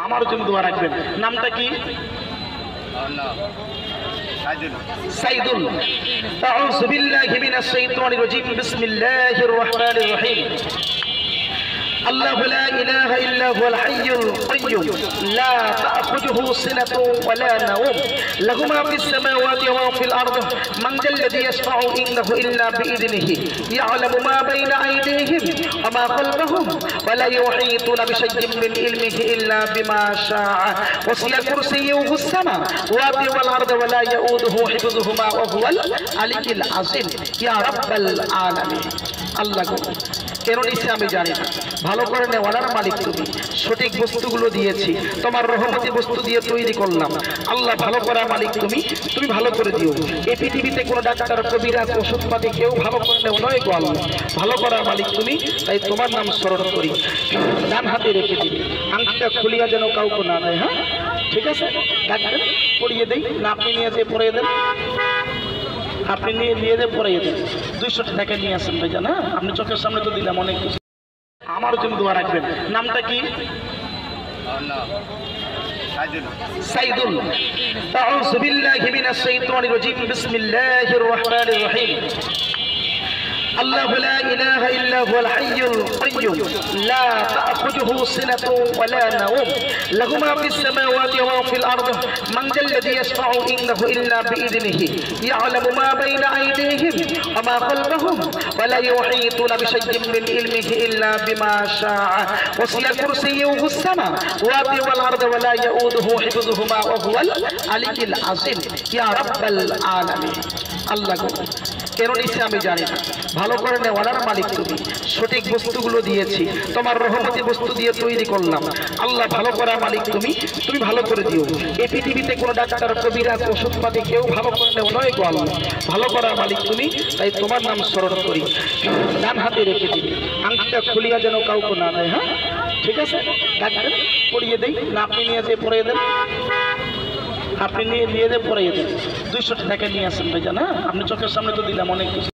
আমার জন্য দোয়া রাখবেন। নামটা কি? সাইদুল। আউযু বিল্লাহি মিনাশ শাইতানির রাজীম। বিসমিল্লাহির রহমানির রহিম। الله لا إله إلا هو الحي القيوم لا تأخذه سنة ولا نوم له ما في السماوات وما في الأرض من ذا الذي يشفع عنده إلا بإذنه يعلم ما بين أيديهم وما خلفهم ولا يحيطون بشيء من علمه إلا بما شاء وسع كرسيه السماوات والأرض ولا يؤوده حفظهما وهو العلي العظيم يا رب العالمين। আল্লাহ কেন নিচে আমি জানি না, ভালো করে নেওয়ার মালিক তুমি। সঠিক বস্তুগুলো দিয়েছি, তোমার রহমতি বস্তু দিয়ে তৈরি করলাম। আল্লাহ ভালো করার মালিক তুমি, তুমি ভালো করে দিও। এই পৃথিবীতে কোনো ডাক্তার কবিরাজ ওষুধপাতি কেউ ভালো করে নেও নয় গো আল্লাহ, ভালো করার মালিক তুমি। তাই তোমার নাম স্মরণ করি। ডান হাতে রেখে দিবি, আংটিটা খুলিয়া যেন কাউকে না দেয়। হ্যাঁ ঠিক আছে, ডাক্তার পড়িয়ে দেই না? আপনি নিয়ে যেয়ে পড়িয়ে দেন, আপনি নিয়ে দিয়ে পড়াইয়ে দেন। 200 টাকা নিয়ে আসেন ভাই জানা, আপনি চোখের সামনে তো দিলাম অনেক কিছু। আমার জন্য দোয়া রাখবেন। নামটা কি? সাইদুল। আউযু বিল্লাহি মিনাশ শাইতানির রাজীম। বিসমিল্লাহির রহমানির রহিম। الله لا إله إلا هو الحي القيوم لا تأخذه سنة ولا نوم له ما في السماوات وما في الأرض من ذا الذي يشفع عنده إلا بإذنه يعلم ما بين أيديهم وما خلفهم ولا يحيطون بشيء من علمه إلا بما شاء وسع كرسيه السماوات والأرض ولا يؤوده حفظهما وهو العلي العظيم يا رب العالمين। আল্লাহ কেন নিচে আমি জানি না, ভালো করে নেওয়ার মালিক তুমি। সঠিক বস্তুগুলো দিয়েছি, তোমার রহমতি বস্তু দিয়ে তৈরি করলাম। আল্লাহ ভালো করার মালিক তুমি, তুমি ভালো করে দিও। এই পৃথিবীতে কোনো ডাক্তার কবিরাজ ওষুধপাতি কেউ ভালো করে নেও নয় গো আল্লাহ, ভালো করার মালিক তুমি। তাই তোমার নাম স্মরণ করি। ডান হাতে রেখে দিবি, আংটিটা খুলিয়া যেন কাউকে না দেয়। হ্যাঁ ঠিক আছে, ডাক্তার পড়িয়ে দেই না? আপনি নিয়ে যেয়ে পড়িয়ে দেন, আপনি নিয়ে দিয়ে পড়াইয়ে দেন। 200 টাকা নিয়ে আসেন ভাই জানা, আপনি চোখের সামনে তো দিলাম অনেক কিছু।